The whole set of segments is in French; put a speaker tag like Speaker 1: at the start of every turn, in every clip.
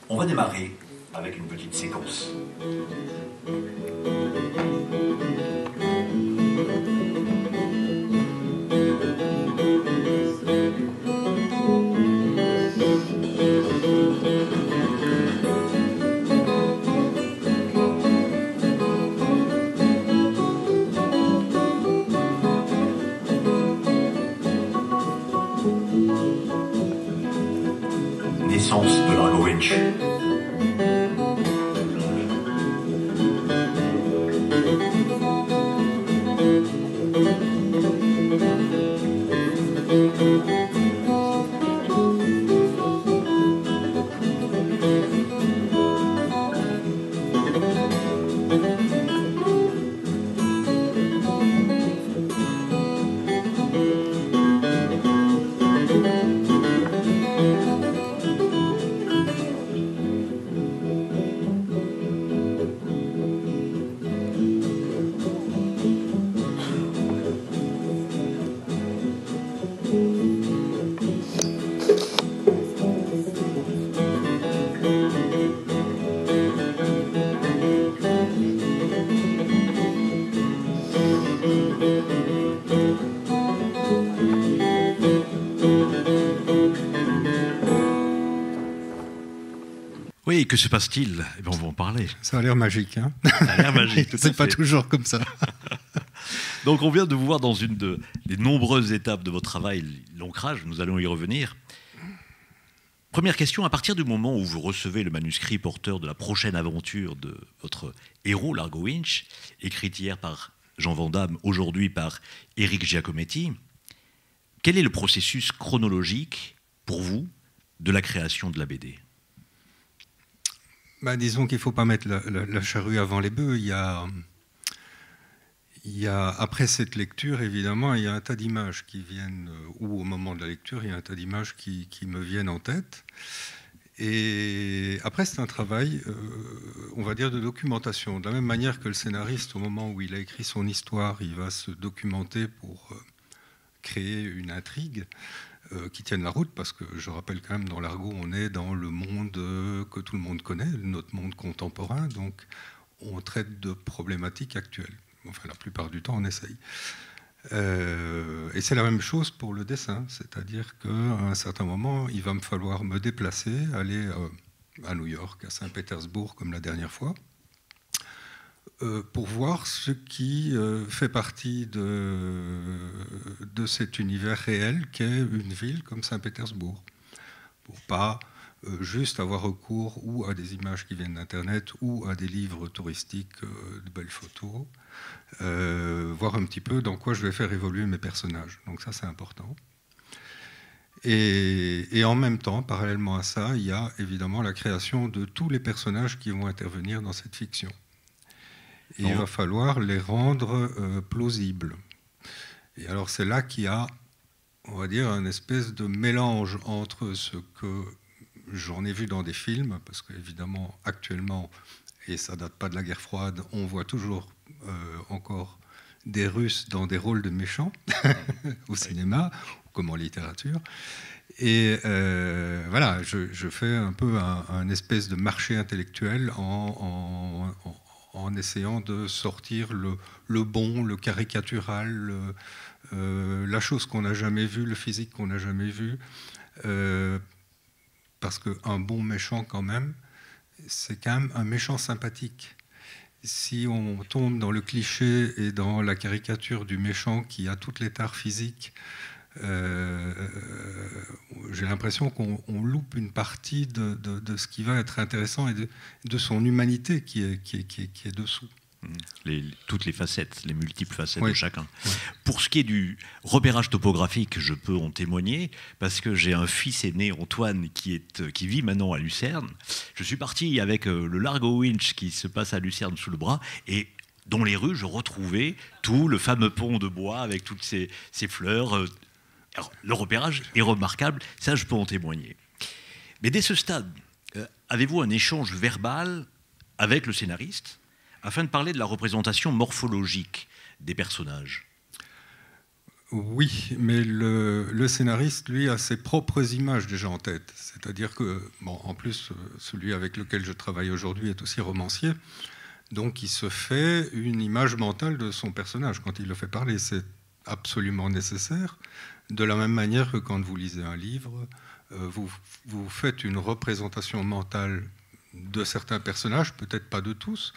Speaker 1: On va démarrer avec une petite séquence. Naissance de Largo Winch.
Speaker 2: Oui, que se passe-t-il? Eh bien, on va en parler.
Speaker 3: Ça a l'air magique. Hein,
Speaker 2: ça a l'air magique.
Speaker 3: C'est pas toujours comme ça.
Speaker 2: Donc, on vient de vous voir dans une des nombreuses étapes de votre travail, l'ancrage. Nous allons y revenir. Première question, à partir du moment où vous recevez le manuscrit porteur de la prochaine aventure de votre héros, Largo Winch, écrite hier par Jean Vandamme, aujourd'hui par Éric Giacometti, quel est le processus chronologique, pour vous, de la création de la BD?
Speaker 3: Disons qu'il ne faut pas mettre la charrue avant les bœufs. Après cette lecture, évidemment, il y a un tas d'images qui viennent, ou au moment de la lecture, il y a un tas d'images qui me viennent en tête. Et après, c'est un travail, on va dire, de documentation. De la même manière que le scénariste, au moment où il a écrit son histoire, il va se documenter pour créer une intrigue qui tienne la route, parce que je rappelle quand même, dans l'Argot, on est dans le monde que tout le monde connaît, notre monde contemporain, donc on traite de problématiques actuelles. Enfin, la plupart du temps, on essaye. Et c'est la même chose pour le dessin, c'est-à-dire qu'à un certain moment, il va me falloir me déplacer, aller à New York, à Saint-Pétersbourg, comme la dernière fois, pour voir ce qui fait partie de cet univers réel qu'est une ville comme Saint-Pétersbourg. Pour pas juste avoir recours ou à des images qui viennent d'Internet ou à des livres touristiques de belles photos, voir un petit peu dans quoi je vais faire évoluer mes personnages. Donc ça, c'est important. Et en même temps, parallèlement à ça, il y a évidemment la création de tous les personnages qui vont intervenir dans cette fiction. Et il va falloir les rendre plausibles. Et alors c'est là qu'il y a, on va dire, un espèce de mélange entre ce que j'en ai vu dans des films, parce qu'évidemment, actuellement, et ça date pas de la guerre froide, on voit toujours encore des Russes dans des rôles de méchants au cinéma, comme en littérature. Et voilà, je fais un peu un espèce de marché intellectuel en essayant de sortir le bon, le caricatural, la chose qu'on n'a jamais vue, le physique qu'on n'a jamais vu. Parce qu'un bon méchant, quand même, c'est quand même un méchant sympathique. Si on tombe dans le cliché et dans la caricature du méchant qui a toutes les tares physiques, j'ai l'impression qu'on loupe une partie de ce qui va être intéressant et de son humanité qui est dessous.
Speaker 2: Toutes les facettes, les multiples facettes
Speaker 3: oui.
Speaker 2: de chacun.
Speaker 3: Oui.
Speaker 2: Pour ce qui est du repérage topographique, je peux en témoigner, parce que j'ai un fils aîné, Antoine, qui vit maintenant à Lucerne. Je suis parti avec le Largo Winch qui se passe à Lucerne sous le bras, et dans les rues, je retrouvais tout le fameux pont de bois avec toutes ces fleurs. Alors, le repérage est remarquable, ça je peux en témoigner. Mais dès ce stade, avez-vous un échange verbal avec le scénariste afin de parler de la représentation morphologique des personnages?
Speaker 3: Oui, mais le scénariste, lui, a ses propres images déjà en tête. C'est-à-dire que, bon, en plus, celui avec lequel je travaille aujourd'hui est aussi romancier, donc il se fait une image mentale de son personnage quand il le fait parler. C'est absolument nécessaire. De la même manière que quand vous lisez un livre, vous faites une représentation mentale de certains personnages, peut-être pas de tous,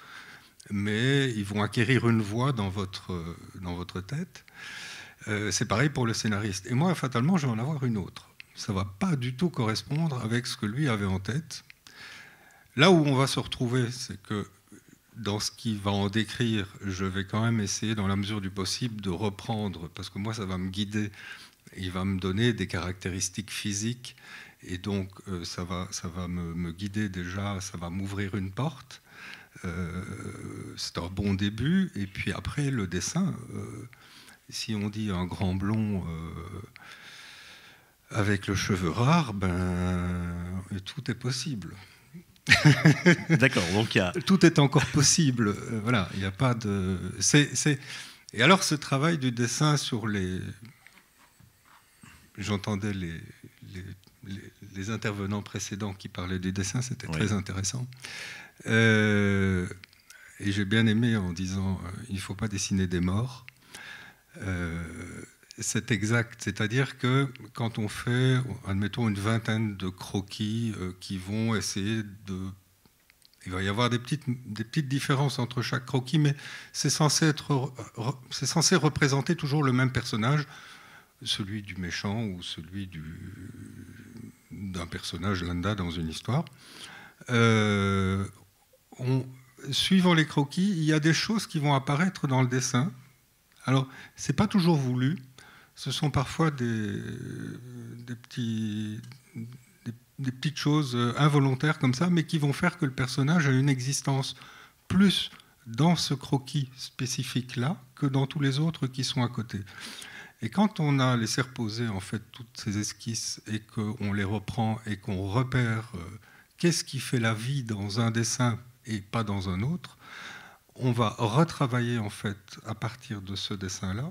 Speaker 3: mais ils vont acquérir une voix dans votre tête. C'est pareil pour le scénariste. Et moi, fatalement, je vais en avoir une autre. Ça ne va pas du tout correspondre avec ce que lui avait en tête. Là où on va se retrouver, c'est que dans ce qu'il va en décrire, je vais quand même essayer, dans la mesure du possible, de reprendre, parce que moi, ça va me guider. Il va me donner des caractéristiques physiques, et donc ça va me guider déjà, ça va m'ouvrir une porte. C'est un bon début. Et puis après, le dessin... si on dit un grand blond avec le cheveu rare, tout est possible.
Speaker 2: D'accord, donc il y a...
Speaker 3: Tout est encore possible. Voilà, il n'y a pas de... Et alors ce travail du dessin sur les... J'entendais les intervenants précédents qui parlaient du dessin, c'était très intéressant. Et j'ai bien aimé en disant il ne faut pas dessiner des morts. C'est exact, c'est-à-dire que quand on fait, admettons, une vingtaine de croquis qui vont essayer de... Il va y avoir des petites différences entre chaque croquis, mais c'est censé représenter toujours le même personnage, celui du méchant ou celui d'un personnage lambda dans une histoire. Suivant les croquis, il y a des choses qui vont apparaître dans le dessin. Alors, ce n'est pas toujours voulu. Ce sont parfois des petites choses involontaires comme ça, mais qui vont faire que le personnage a une existence plus dans ce croquis spécifique-là que dans tous les autres qui sont à côté. Et quand on a laissé reposer en fait toutes ces esquisses et qu'on les reprend et qu'on repère qu'est-ce qui fait la vie dans un dessin et pas dans un autre, on va retravailler en fait à partir de ce dessin-là,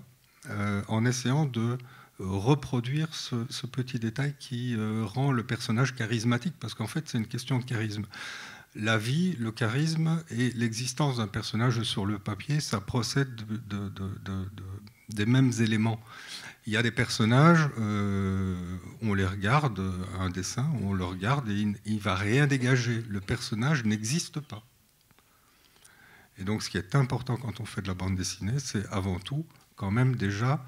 Speaker 3: en essayant de reproduire ce petit détail qui rend le personnage charismatique, parce qu'en fait c'est une question de charisme. La vie, le charisme et l'existence d'un personnage sur le papier, ça procède des mêmes éléments. Il y a des personnages, on les regarde, un dessin, on le regarde et il ne va rien dégager. Le personnage n'existe pas. Et donc, ce qui est important quand on fait de la bande dessinée, c'est avant tout, quand même déjà,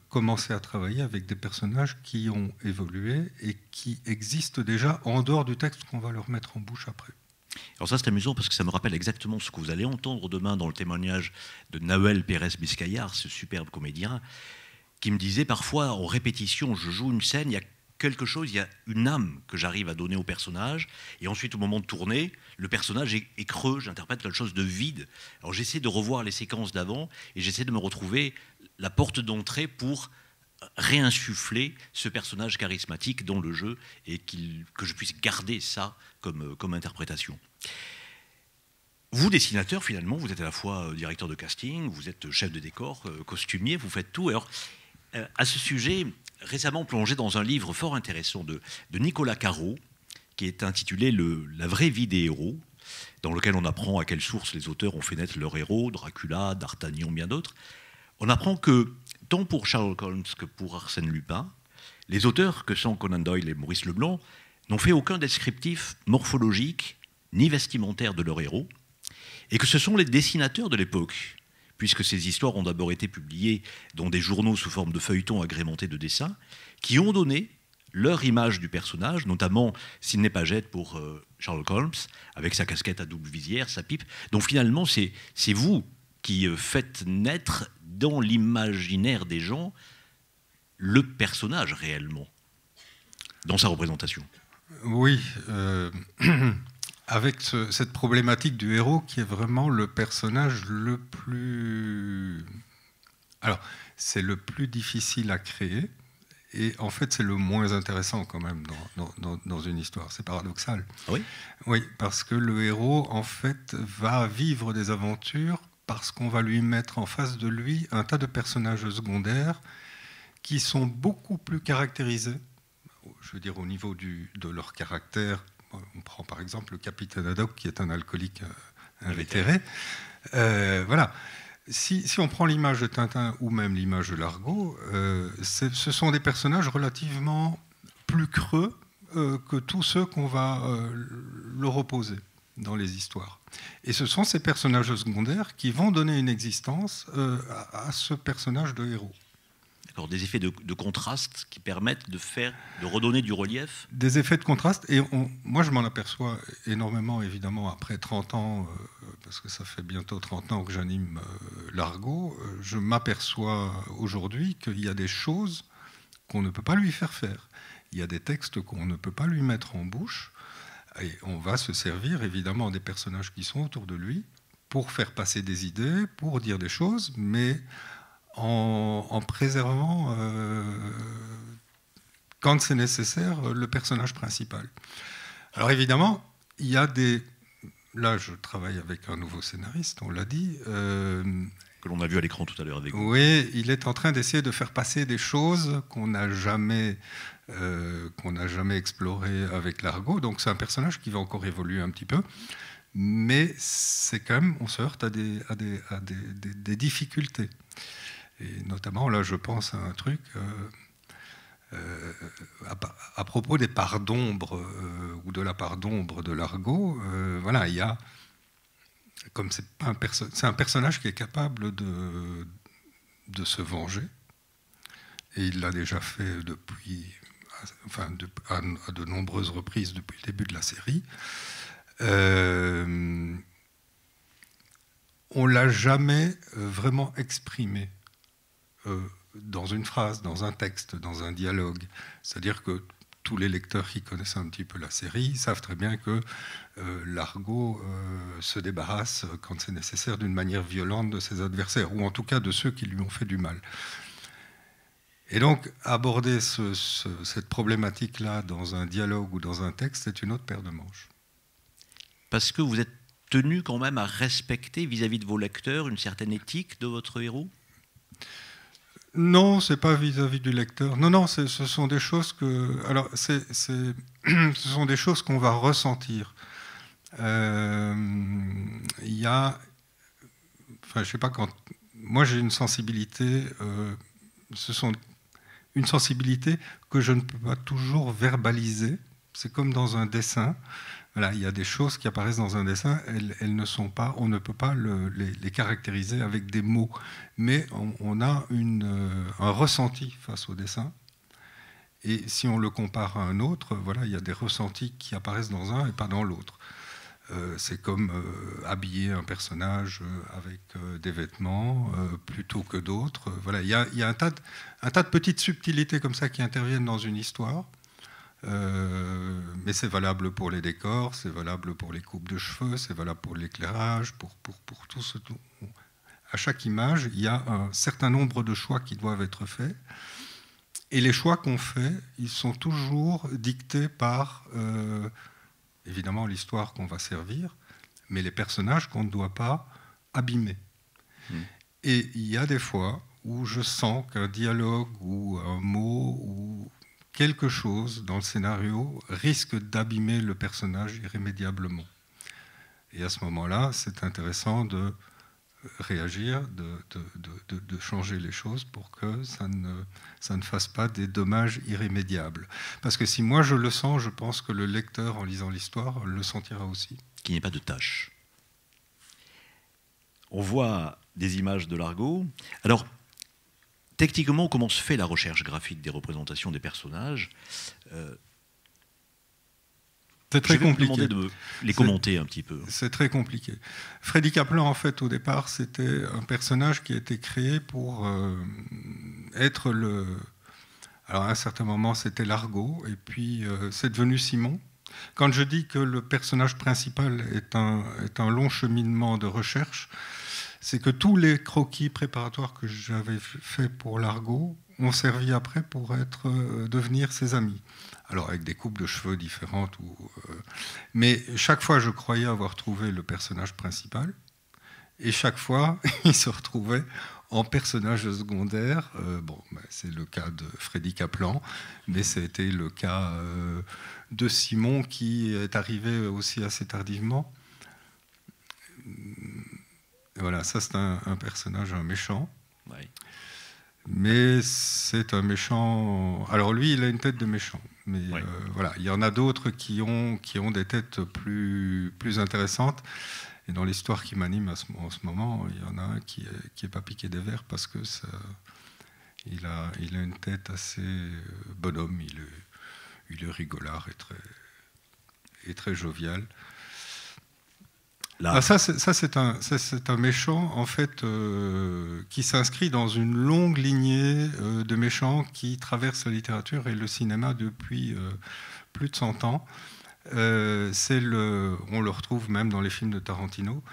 Speaker 3: commencer à travailler avec des personnages qui ont évolué et qui existent déjà en dehors du texte qu'on va leur mettre en bouche après.
Speaker 2: Alors ça, c'est amusant parce que ça me rappelle exactement ce que vous allez entendre demain dans le témoignage de Nahuel Pérez-Biscayar, ce superbe comédien, qui me disait parfois, en répétition, je joue une scène, il y a quelque chose, il y a une âme que j'arrive à donner au personnage, et ensuite au moment de tourner, le personnage est creux, j'interprète quelque chose de vide. Alors j'essaie de revoir les séquences d'avant, et j'essaie de me retrouver la porte d'entrée pour réinsuffler ce personnage charismatique dans le jeu, et que je puisse garder ça comme interprétation. Vous, dessinateur, finalement, vous êtes à la fois directeur de casting, vous êtes chef de décor, costumier, vous faites tout. Alors, à ce sujet, récemment plongé dans un livre fort intéressant de Nicolas Caro, qui est intitulé La vraie vie des héros, dans lequel on apprend à quelle source les auteurs ont fait naître leurs héros, Dracula, D'Artagnan, bien d'autres. On apprend que, tant pour Sherlock Holmes que pour Arsène Lupin, les auteurs que sont Conan Doyle et Maurice Leblanc n'ont fait aucun descriptif morphologique ni vestimentaire de leurs héros, et que ce sont les dessinateurs de l'époque, puisque ces histoires ont d'abord été publiées dans des journaux sous forme de feuilletons agrémentés de dessins, qui ont donné leur image du personnage, notamment Sidney Paget pour Sherlock Holmes, avec sa casquette à double visière, sa pipe. Donc finalement, c'est vous qui faites naître dans l'imaginaire des gens le personnage réellement, dans sa représentation.
Speaker 3: Oui, avec cette problématique du héros qui est vraiment le personnage le plus... Alors, c'est le plus difficile à créer, et en fait, c'est le moins intéressant quand même dans une histoire. C'est paradoxal.
Speaker 2: Ah oui ?
Speaker 3: Oui, parce que le héros, en fait, va vivre des aventures parce qu'on va lui mettre en face de lui un tas de personnages secondaires qui sont beaucoup plus caractérisés, je veux dire au niveau de leur caractère. On prend par exemple le capitaine Haddock, qui est un alcoolique invétéré. Voilà. Si on prend l'image de Tintin ou même l'image de Largo, ce sont des personnages relativement plus creux que tous ceux qu'on va leur opposer dans les histoires. Et ce sont ces personnages secondaires qui vont donner une existence à ce personnage de héros.
Speaker 2: D'accord, des effets de contraste qui permettent de redonner du relief.
Speaker 3: Des effets de contraste, et moi je m'en aperçois énormément évidemment après 30 ans, parce que ça fait bientôt 30 ans que j'anime Largo, je m'aperçois aujourd'hui qu'il y a des choses qu'on ne peut pas lui faire faire. Il y a des textes qu'on ne peut pas lui mettre en bouche, et on va se servir évidemment des personnages qui sont autour de lui pour faire passer des idées, pour dire des choses, mais en préservant, quand c'est nécessaire, le personnage principal. Alors évidemment, il y a des... Là, je travaille avec un nouveau scénariste, on l'a dit.
Speaker 2: Que l'on a vu à l'écran tout à l'heure avec vous.
Speaker 3: Oui, il est en train d'essayer de faire passer des choses qu'on n'a jamais explorées avec Largo. Donc c'est un personnage qui va encore évoluer un petit peu. Mais c'est quand même, on se heurte à des difficultés. Et notamment, là, je pense à un truc à propos des parts d'ombre ou de la part d'ombre de Largo. Voilà, il y a, comme c'est un personnage qui est capable de se venger, et il l'a déjà fait à de nombreuses reprises depuis le début de la série. On l'a jamais vraiment exprimé dans une phrase, dans un texte, dans un dialogue. C'est-à-dire que tous les lecteurs qui connaissent un petit peu la série savent très bien que Largo se débarrasse, quand c'est nécessaire, d'une manière violente de ses adversaires, ou en tout cas de ceux qui lui ont fait du mal. Et donc, aborder cette problématique-là dans un dialogue ou dans un texte, c'est une autre paire de manches.
Speaker 2: Parce que vous êtes tenu quand même à respecter vis-à-vis de vos lecteurs une certaine éthique de votre héros ?
Speaker 3: Non, c'est pas vis-à-vis du lecteur. Non, ce sont des choses que... Alors, ce sont des choses qu'on va ressentir. Il y a... Enfin, je sais pas quand... Moi, j'ai une sensibilité... une sensibilité que je ne peux pas toujours verbaliser. C'est comme dans un dessin. Voilà, il y a des choses qui apparaissent dans un dessin, elles ne sont pas, on ne peut pas les caractériser avec des mots, mais on a un ressenti face au dessin. Et si on le compare à un autre, voilà, il y a des ressentis qui apparaissent dans un et pas dans l'autre. C'est comme habiller un personnage avec des vêtements plutôt que d'autres. Voilà, il y a un tas de petites subtilités comme ça qui interviennent dans une histoire. Mais c'est valable pour les décors, c'est valable pour les coupes de cheveux, c'est valable pour l'éclairage, pour tout ce... À chaque image, il y a un certain nombre de choix qui doivent être faits. Et les choix qu'on fait, ils sont toujours dictés par, évidemment, l'histoire qu'on va servir, mais les personnages qu'on ne doit pas abîmer. Et il y a des fois où je sens qu'un dialogue ou un mot ou quelque chose dans le scénario risque d'abîmer le personnage irrémédiablement. Et à ce moment-là, c'est intéressant de réagir, de changer les choses pour que ça ne fasse pas des dommages irrémédiables. Parce que si moi je le sens, je pense que le lecteur, en lisant l'histoire, le sentira aussi.
Speaker 2: Qu'il n'y ait pas de tâche. On voit des images de Largo. Alors, techniquement, comment se fait la recherche graphique des représentations des personnages ?
Speaker 3: C'est très compliqué.
Speaker 2: Je vais vous demander de les commenter un petit peu.
Speaker 3: C'est très compliqué. Freddy Kaplan, en fait, au départ, c'était un personnage qui a été créé pour être le... Alors, à un certain moment, c'était Largo, et puis c'est devenu Simon. Quand je dis que le personnage principal est un long cheminement de recherche, c'est que tous les croquis préparatoires que j'avais faits pour Largo ont servi après pour devenir ses amis. Alors avec des coupes de cheveux différentes. Mais chaque fois, je croyais avoir trouvé le personnage principal. Et chaque fois, il se retrouvait en personnage secondaire. C'est le cas de Freddy Kaplan, mais c'était le cas de Simon, qui est arrivé aussi assez tardivement. Voilà, ça c'est un personnage, un méchant.
Speaker 2: Ouais.
Speaker 3: Mais c'est un méchant. Alors lui, il a une tête de méchant. Mais
Speaker 2: ouais.
Speaker 3: Voilà, il y en a d'autres qui ont des têtes plus intéressantes. Et dans l'histoire qui m'anime en ce moment, il y en a un qui est pas piqué des verres parce que il a une tête assez bonhomme. Il est rigolard et très jovial.
Speaker 2: Là.
Speaker 3: Ça c'est un méchant en fait qui s'inscrit dans une longue lignée de méchants qui traversent la littérature et le cinéma depuis plus de 100 ans. On le retrouve même dans les films de Tarantino.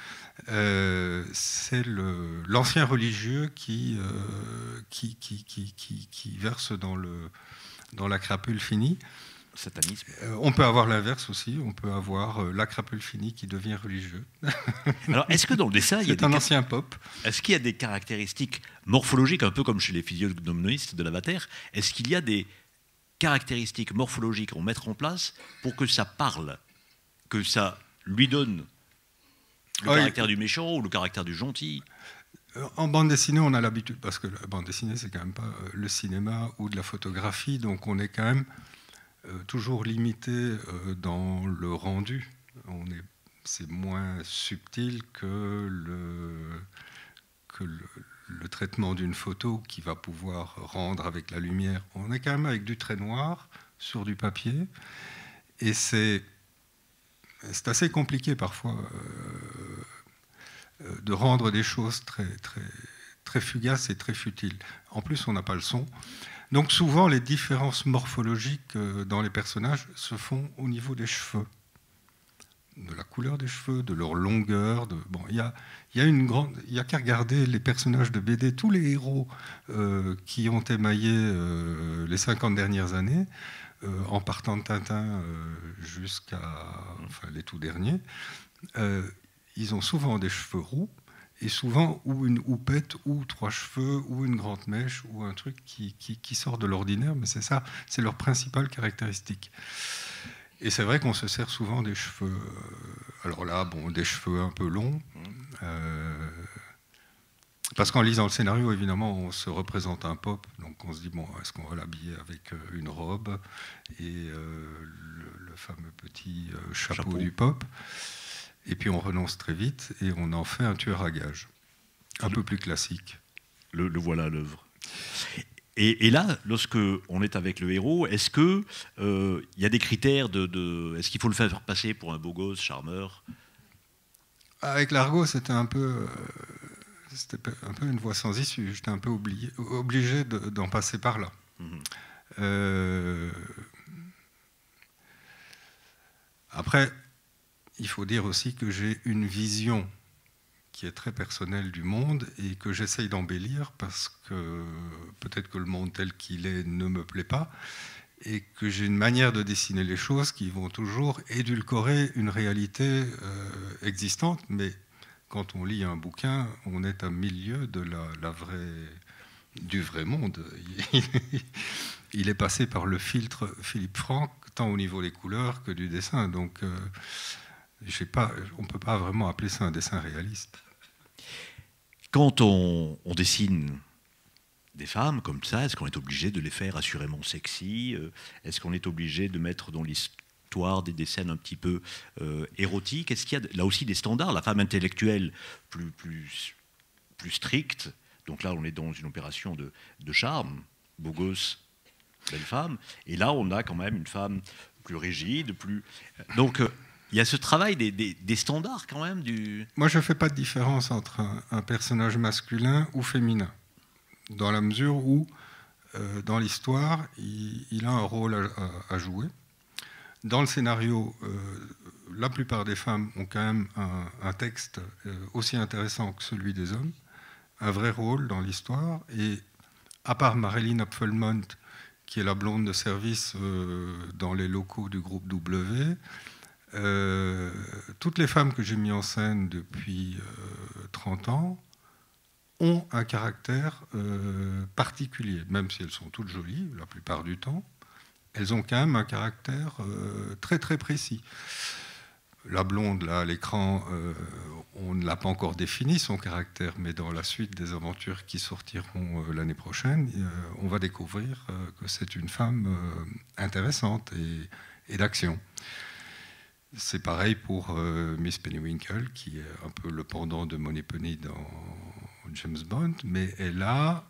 Speaker 3: C'est l'ancien religieux qui verse dans la crapule finie.
Speaker 2: Satanisme.
Speaker 3: On peut avoir l'inverse aussi. On peut avoir la crapule finie qui devient religieux.
Speaker 2: Alors, est-ce que dans le dessin,
Speaker 3: c'est un ancien pop.
Speaker 2: Est-ce qu'il y a des caractéristiques morphologiques, un peu comme chez les physiognomistes de l'Avatar? Est-ce qu'il y a des caractéristiques morphologiques à mettre en place pour que ça parle, que ça lui donne le caractère du méchant ou le caractère du gentil?
Speaker 3: En bande dessinée, on a l'habitude, parce que la bande dessinée, c'est quand même pas le cinéma ou de la photographie, donc on est quand même toujours limité dans le rendu. C'est moins subtil que le traitement d'une photo qui va pouvoir rendre avec la lumière. On est quand même avec du trait noir sur du papier, et c'est assez compliqué parfois de rendre des choses très fugaces et très futiles. En plus, on n'a pas le son. Donc souvent, les différences morphologiques dans les personnages se font au niveau des cheveux, de la couleur des cheveux, de leur longueur. Il y a qu'à regarder les personnages de BD, tous les héros qui ont émaillé les 50 dernières années, en partant de Tintin jusqu'à les tout derniers. Ils ont souvent des cheveux roux, et souvent ou une houppette, ou 3 cheveux, ou une grande mèche, ou un truc qui sort de l'ordinaire, mais c'est ça, c'est leur principale caractéristique. Et c'est vrai qu'on se sert souvent des cheveux, alors là, des cheveux un peu longs, parce qu'en lisant le scénario, évidemment, on se représente un pop, donc on se dit, est-ce qu'on va l'habiller avec une robe et le fameux petit chapeau du pop? Et puis on renonce très vite et on en fait un tueur à gages, un peu plus classique.
Speaker 2: Le voilà à l'œuvre. Et là, lorsque on est avec le héros, est-ce que y a des critères est-ce qu'il faut le faire passer pour un beau gosse, charmeur?
Speaker 3: Avec Largo, c'était un peu une voie sans issue. J'étais un peu obligé d'en passer par là. Après, il faut dire aussi que j'ai une vision qui est très personnelle du monde et que j'essaye d'embellir parce que peut-être que le monde tel qu'il est ne me plaît pas et que j'ai une manière de dessiner les choses qui vont toujours édulcorer une réalité existante. Mais quand on lit un bouquin, on est à milieu de du vrai monde. Il est passé par le filtre Philippe Franck, tant au niveau des couleurs que du dessin. Donc, on ne peut pas vraiment appeler ça un dessin réaliste.
Speaker 2: Quand on dessine des femmes comme ça, est-ce qu'on est obligé de les faire assurément sexy? Est-ce qu'on est obligé de mettre dans l'histoire des scènes un petit peu érotiques? Est-ce qu'il y a là aussi des standards? La femme intellectuelle plus stricte, donc là on est dans une opération de charme, beau gosse, belle femme, et là on a quand même une femme plus rigide, donc il y a ce travail des standards quand même
Speaker 3: Moi, je ne fais pas de différence entre un personnage masculin ou féminin, dans la mesure où, dans l'histoire, il a un rôle à jouer. Dans le scénario, la plupart des femmes ont quand même un texte aussi intéressant que celui des hommes, un vrai rôle dans l'histoire, et à part Marilyn Apfelmont, qui est la blonde de service dans les locaux du groupe W, toutes les femmes que j'ai mis en scène depuis 30 ans ont un caractère particulier, même si elles sont toutes jolies la plupart du temps. Elles ont quand même un caractère très très précis. La blonde, là, à l'écran, on ne l'a pas encore défini, son caractère, mais dans la suite des aventures qui sortiront l'année prochaine, on va découvrir que c'est une femme intéressante et d'action. C'est pareil pour Miss Pennywinkle, qui est un peu le pendant de Moneypenny dans James Bond, mais elle a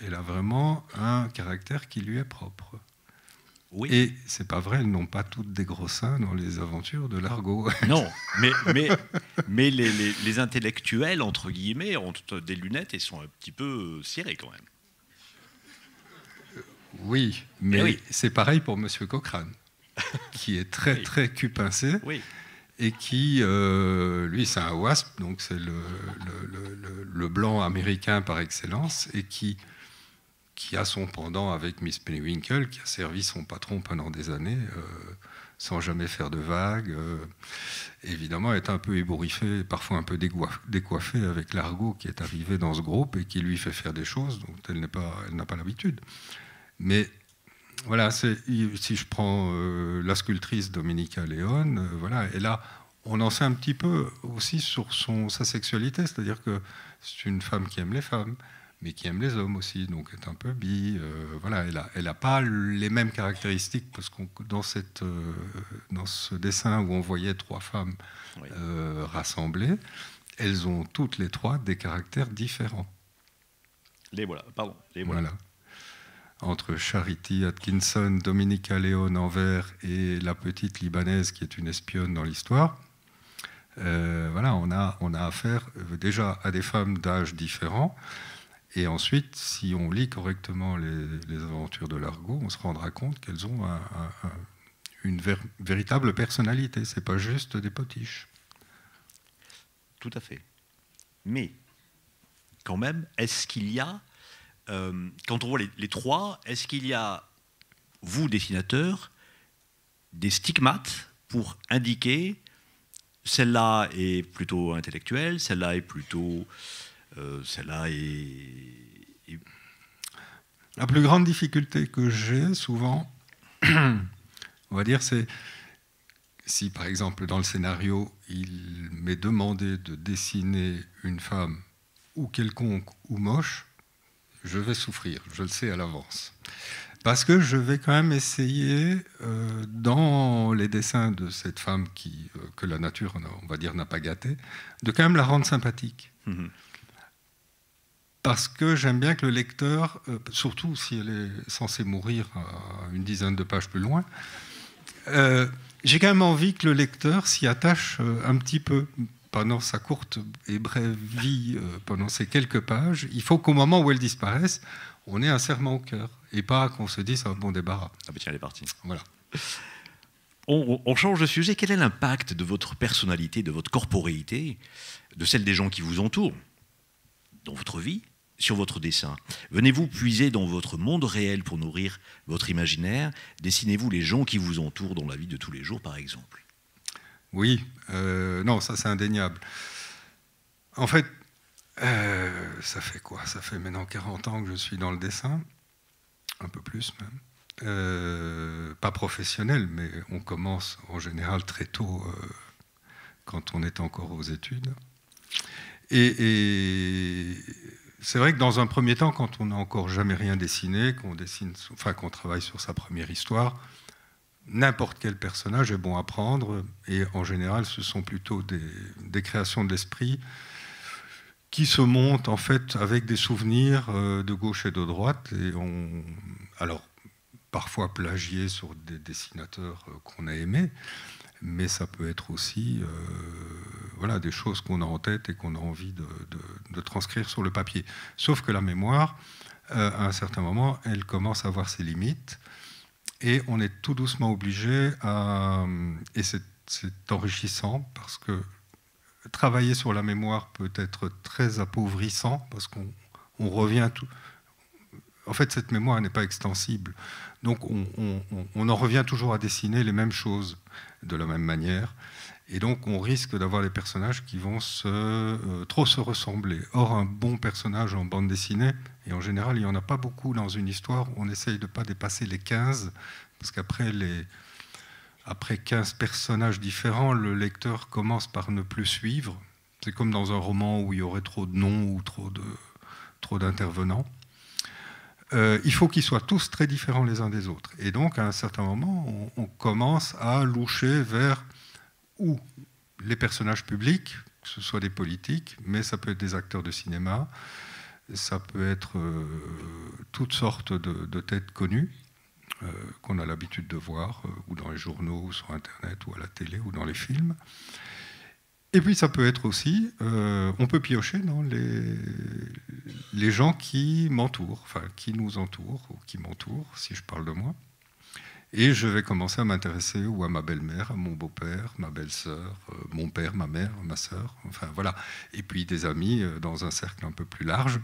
Speaker 3: vraiment un caractère qui lui est propre. Oui. Et c'est pas vrai, elles n'ont pas toutes des gros seins dans les aventures de Largo.
Speaker 2: Non, mais les intellectuels, entre guillemets, ont des lunettes et sont un petit peu serrés quand même.
Speaker 3: Oui, mais oui. C'est pareil pour Monsieur Cochrane, qui est très oui. Très cul-pincé, oui. Et qui, lui, c'est un WASP, donc c'est le blanc américain par excellence, et qui a son pendant avec Miss Pennywinkle, qui a servi son patron pendant des années, sans jamais faire de vagues. Évidemment, est un peu ébouriffé, parfois un peu décoiffé avec Largo, qui est arrivé dans ce groupe et qui lui fait faire des choses dont elle n'a pas l'habitude. Mais voilà, si je prends la sculptrice Domenica Leone, voilà, et là, on en sait un petit peu aussi sur sa sexualité, c'est-à-dire que c'est une femme qui aime les femmes, mais qui aime les hommes aussi, donc est un peu bi. Voilà, elle n'a pas les mêmes caractéristiques, parce que dans ce dessin où on voyait 3 femmes oui. Rassemblées, elles ont toutes les 3 des caractères différents.
Speaker 2: Les voilà.
Speaker 3: Voilà. Entre Charity Atkinson, Domenica Leone en vert et la petite Libanaise qui est une espionne dans l'histoire, voilà, on a affaire déjà à des femmes d'âge différents. Et ensuite, si on lit correctement les aventures de Largo, on se rendra compte qu'elles ont une véritable personnalité. Ce n'est pas juste des potiches.
Speaker 2: Tout à fait. Mais, quand même, est-ce qu'il y a, quand on voit les 3, est-ce qu'il y a, vous, dessinateurs, des stigmates pour indiquer celle-là est plutôt intellectuelle, celle-là est plutôt... celle-là est...
Speaker 3: La plus grande difficulté que j'ai souvent, on va dire, c'est si par exemple dans le scénario, il m'est demandé de dessiner une femme ou quelconque ou moche, je vais souffrir, je le sais à l'avance. Parce que je vais quand même essayer, dans les dessins de cette femme que la nature, on va dire, n'a pas gâtée, de quand même la rendre sympathique. Mmh. Parce que j'aime bien que le lecteur, surtout si elle est censée mourir à une dizaine de pages plus loin, j'ai quand même envie que le lecteur s'y attache un petit peu pendant sa courte et brève vie, pendant ces quelques pages. Il faut qu'au moment où elle disparaisse, on ait un serrement au cœur et pas qu'on se dise un bon débarras.
Speaker 2: Ah ben tiens, elle est partie.
Speaker 3: Voilà.
Speaker 2: On change de sujet. Quel est l'impact de votre personnalité, de votre corporéité, de celle des gens qui vous entourent, dans votre vie, sur votre dessin? Venez-vous puiser dans votre monde réel pour nourrir votre imaginaire? Dessinez-vous les gens qui vous entourent dans la vie de tous les jours, par exemple?
Speaker 3: Oui, non, ça c'est indéniable. En fait, ça fait quoi? Ça fait maintenant 40 ans que je suis dans le dessin, un peu plus même. Pas professionnel, mais on commence en général très tôt quand on est encore aux études. Et c'est vrai que dans un premier temps, quand on n'a encore jamais rien dessiné, qu'on travaille sur sa première histoire, n'importe quel personnage est bon à prendre. Et en général, ce sont plutôt des créations de l'esprit qui se montent en fait avec des souvenirs de gauche et de droite. Et alors, parfois plagiés sur des dessinateurs qu'on a aimés, mais ça peut être aussi voilà, des choses qu'on a en tête et qu'on a envie de transcrire sur le papier. Sauf que la mémoire, à un certain moment, elle commence à avoir ses limites et on est tout doucement obligé à... Et c'est enrichissant parce que travailler sur la mémoire peut être très appauvrissant parce qu'on revient en fait, cette mémoire n'est pas extensible. Donc, on en revient toujours à dessiner les mêmes choses de la même manière. Et donc, on risque d'avoir des personnages qui vont trop se ressembler. Or, un bon personnage en bande dessinée, et en général, il n'y en a pas beaucoup dans une histoire, on essaye de ne pas dépasser les 15, parce qu'après après 15 personnages différents, le lecteur commence par ne plus suivre. C'est comme dans un roman où il y aurait trop de noms ou trop d'intervenants. Il faut qu'ils soient tous très différents les uns des autres. Et donc, à un certain moment, on commence à loucher vers ou les personnages publics, que ce soit des politiques, mais ça peut être des acteurs de cinéma, ça peut être toutes sortes de têtes connues qu'on a l'habitude de voir, ou dans les journaux, ou sur Internet, ou à la télé, ou dans les films. Et puis ça peut être aussi, on peut piocher dans les gens qui m'entourent, enfin qui nous entourent, ou qui m'entourent, si je parle de moi. Et je vais commencer à m'intéresser ou à ma belle-mère, à mon beau-père, ma belle-sœur, mon père, ma mère, ma sœur, enfin voilà. Et puis des amis dans un cercle un peu plus large.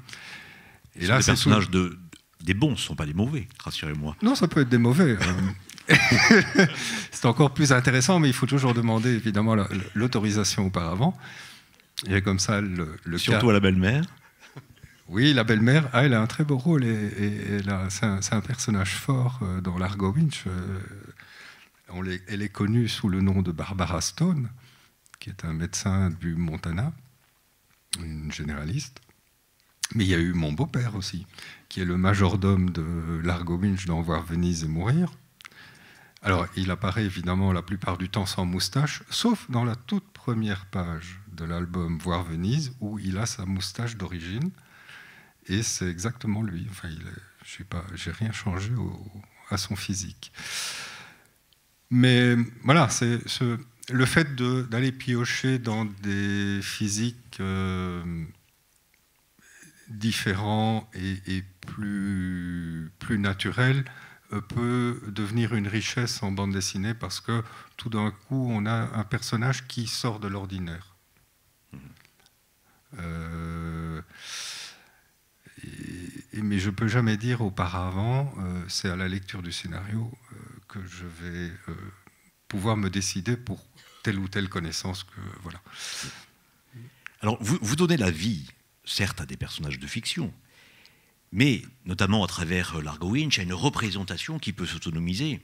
Speaker 2: Et là, les personnages des bons, ce ne sont pas des mauvais, rassurez-moi.
Speaker 3: Non, ça peut être des mauvais. C'est encore plus intéressant, mais il faut toujours demander évidemment l'autorisation auparavant. Et comme ça,
Speaker 2: surtout à la belle-mère.
Speaker 3: Oui, la belle-mère, elle a un très beau rôle et c'est un personnage fort dans Largo Winch. Elle est connue sous le nom de Barbara Stone, qui est un médecin du Montana, une généraliste. Mais il y a eu mon beau-père aussi, qui est le majordome de Largo Winch dans Voir Venise et mourir. Alors, il apparaît évidemment la plupart du temps sans moustache, sauf dans la toute première page de l'album Voir Venise, où il a sa moustache d'origine. Et c'est exactement lui. Enfin, j'ai rien changé à son physique. Mais voilà, c'est le fait d'aller piocher dans des physiques différents et plus naturels peut devenir une richesse en bande dessinée parce que tout d'un coup, on a un personnage qui sort de l'ordinaire. Mais je ne peux jamais dire auparavant, c'est à la lecture du scénario que je vais pouvoir me décider pour telle ou telle connaissance. Voilà.
Speaker 2: Alors, vous donnez la vie, certes, à des personnages de fiction, mais notamment à travers Largo Winch, à une représentation qui peut s'autonomiser,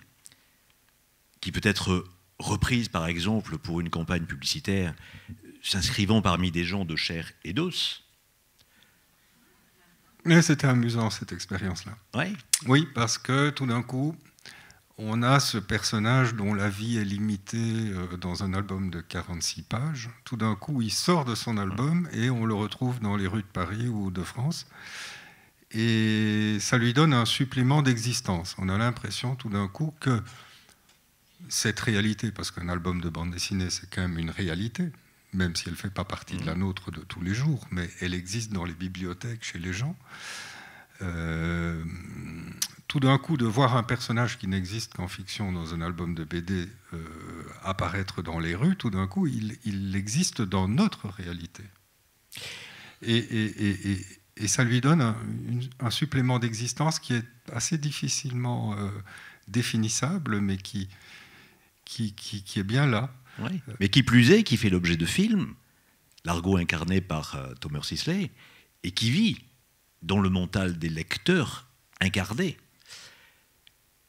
Speaker 2: qui peut être reprise, par exemple, pour une campagne publicitaire, s'inscrivant parmi des gens de chair et d'os.
Speaker 3: Mais c'était amusant, cette expérience-là.
Speaker 2: Ouais.
Speaker 3: Oui, parce que tout d'un coup, on a ce personnage dont la vie est limitée dans un album de 46 pages. Tout d'un coup, il sort de son album et on le retrouve dans les rues de Paris ou de France. Et ça lui donne un supplément d'existence. On a l'impression tout d'un coup que cette réalité, parce qu'un album de bande dessinée, c'est quand même une réalité, même si elle ne fait pas partie de la nôtre de tous les jours, mais elle existe dans les bibliothèques, chez les gens. Tout d'un coup, de voir un personnage qui n'existe qu'en fiction dans un album de BD apparaître dans les rues, tout d'un coup, il existe dans notre réalité. Et ça lui donne un supplément d'existence qui est assez difficilement définissable, mais qui est bien là.
Speaker 2: Ouais. Mais qui plus est, qui fait l'objet de films, Largo incarné par Thomas Sisley, et qui vit dans le mental des lecteurs incarnés.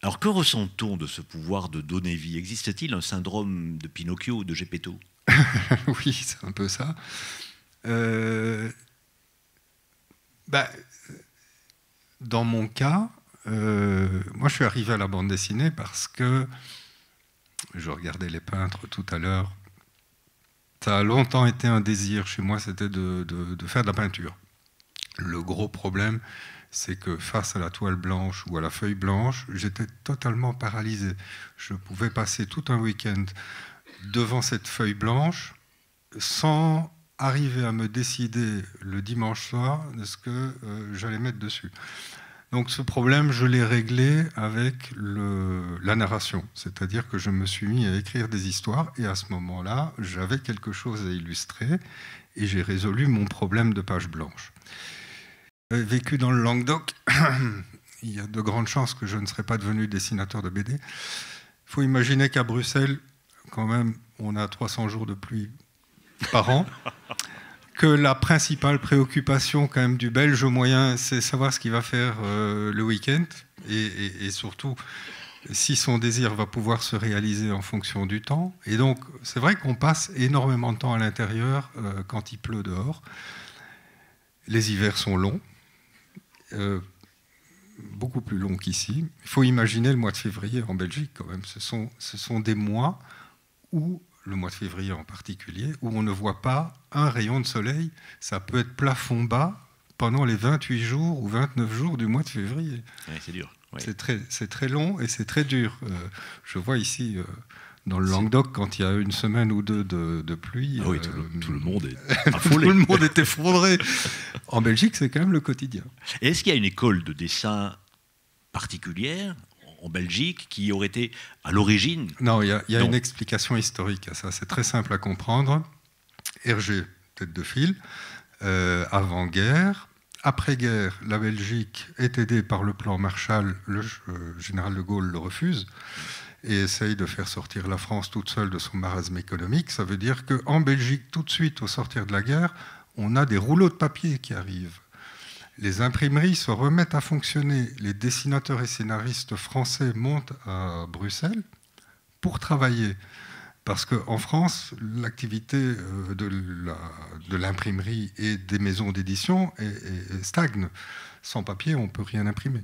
Speaker 2: Alors que ressent-on de ce pouvoir de donner vie? Existe-t-il un syndrome de Pinocchio ou de Geppetto?
Speaker 3: Oui, c'est un peu ça. Dans mon cas, moi je suis arrivé à la bande dessinée parce que je regardais les peintres tout à l'heure. Ça a longtemps été un désir chez moi, c'était de faire de la peinture. Le gros problème, c'est que face à la toile blanche ou à la feuille blanche, j'étais totalement paralysé. Je pouvais passer tout un week-end devant cette feuille blanche sans arriver à me décider le dimanche soir de ce que j'allais mettre dessus. Donc ce problème, je l'ai réglé avec la narration. C'est-à-dire que je me suis mis à écrire des histoires et à ce moment-là, j'avais quelque chose à illustrer et j'ai résolu mon problème de page blanche. vécu dans le Languedoc, il y a de grandes chances que je ne serais pas devenu dessinateur de BD. Il faut imaginer qu'à Bruxelles, quand même, on a 300 jours de pluie par an, que la principale préoccupation quand même du Belge moyen, c'est savoir ce qu'il va faire le week-end, et surtout si son désir va pouvoir se réaliser en fonction du temps. Et donc, c'est vrai qu'on passe énormément de temps à l'intérieur quand il pleut dehors. Les hivers sont longs, beaucoup plus longs qu'ici. Il faut imaginer le mois de février en Belgique quand même. Ce sont des mois où, le mois de février en particulier, où on ne voit pas un rayon de soleil. Ça peut être plafond bas pendant les 28 jours ou 29 jours du mois de février.
Speaker 2: Ouais, c'est dur. Ouais.
Speaker 3: C'est très long et c'est très dur. Je vois ici, dans le Languedoc, quand il y a une semaine ou deux de pluie...
Speaker 2: Ah oui, tout le monde est affolé.
Speaker 3: Tout le monde est effondré. En Belgique, c'est quand même le quotidien.
Speaker 2: Et est-ce qu'il y a une école de dessin particulière en Belgique qui aurait été à l'origine?
Speaker 3: Non, il y a une explication historique à ça. C'est très simple à comprendre. Hergé, tête de file, avant-guerre. Après-guerre, la Belgique est aidée par le plan Marshall. Le général de Gaulle le refuse et essaye de faire sortir la France toute seule de son marasme économique. Ça veut dire qu'en Belgique, tout de suite, au sortir de la guerre, on a des rouleaux de papier qui arrivent. Les imprimeries se remettent à fonctionner. Les dessinateurs et scénaristes français montent à Bruxelles pour travailler. Parce qu'en France, l'activité de l'imprimerie et des maisons d'édition stagne. Sans papier, on ne peut rien imprimer.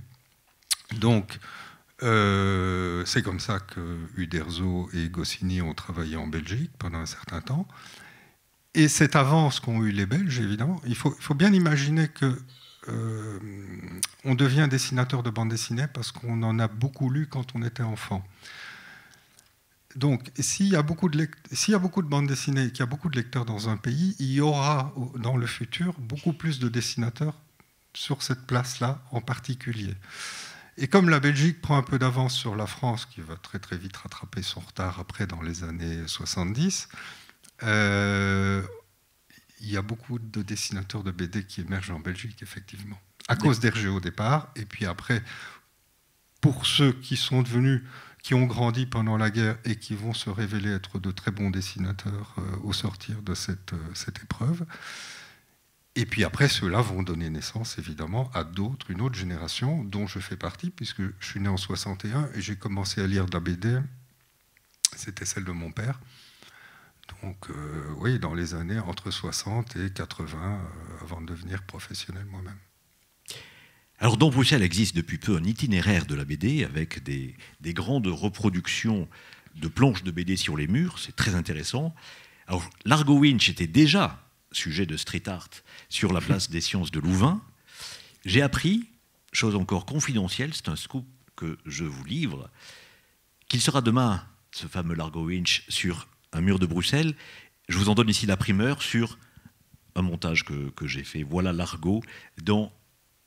Speaker 3: Donc, c'est comme ça que Uderzo et Goscinny ont travaillé en Belgique pendant un certain temps. Et cette avance qu'ont eu les Belges, évidemment, il faut bien imaginer que on devient dessinateur de bande dessinée parce qu'on en a beaucoup lu quand on était enfant. Donc, s'il y a beaucoup de bandes dessinées et qu'il y a beaucoup de lecteurs dans un pays, il y aura dans le futur beaucoup plus de dessinateurs sur cette place-là en particulier. Et comme la Belgique prend un peu d'avance sur la France, qui va très très vite rattraper son retard après dans les années 70, il y a beaucoup de dessinateurs de BD qui émergent en Belgique, effectivement. À cause d'Hergé au départ, et puis après, pour ceux qui ont grandi pendant la guerre et qui vont se révéler être de très bons dessinateurs au sortir de cette épreuve. Et puis après, ceux-là vont donner naissance, évidemment, à une autre génération, dont je fais partie, puisque je suis né en 61 et j'ai commencé à lire de la BD. C'était celle de mon père. Donc, oui, dans les années entre 60 et 80, avant de devenir professionnel moi-même.
Speaker 2: Alors, dans Bruxelles existe depuis peu un itinéraire de la BD avec des grandes reproductions de planches de BD sur les murs. C'est très intéressant. Alors, Largo Winch était déjà sujet de street art sur la place des Sciences de Louvain. J'ai appris, chose encore confidentielle, c'est un scoop que je vous livre, qu'il sera demain, ce fameux Largo Winch, sur un mur de Bruxelles. Je vous en donne ici la primeur sur un montage que j'ai fait. Voilà Largo dans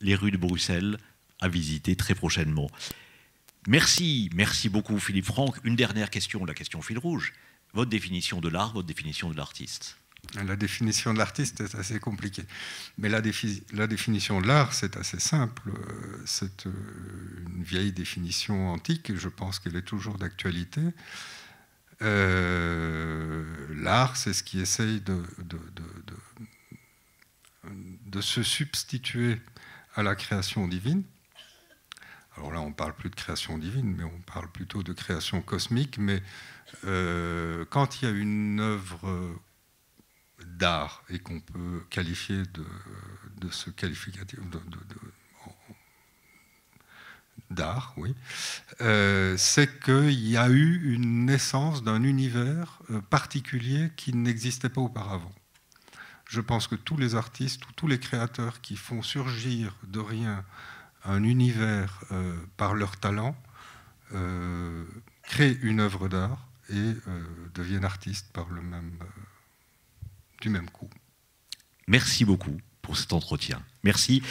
Speaker 2: les rues de Bruxelles, à visiter très prochainement. Merci beaucoup Philippe Franck. Une dernière question, la question fil rouge. Votre définition de l'art, votre définition de l'artiste?
Speaker 3: La définition de l'artiste est assez compliquée. Mais la définition de l'art, c'est assez simple. C'est une vieille définition antique et je pense qu'elle est toujours d'actualité. L'art, c'est ce qui essaye de se substituer à la création divine. Alors là, on ne parle plus de création divine, mais on parle plutôt de création cosmique. Mais quand il y a une œuvre d'art et qu'on peut qualifier de ce qualificatif d'art, oui, c'est qu'il y a eu une naissance d'un univers particulier qui n'existait pas auparavant. Je pense que tous les artistes ou tous les créateurs qui font surgir de rien un univers par leur talent créent une œuvre d'art et deviennent artistes par du même coup.
Speaker 2: Merci beaucoup pour cet entretien. Merci.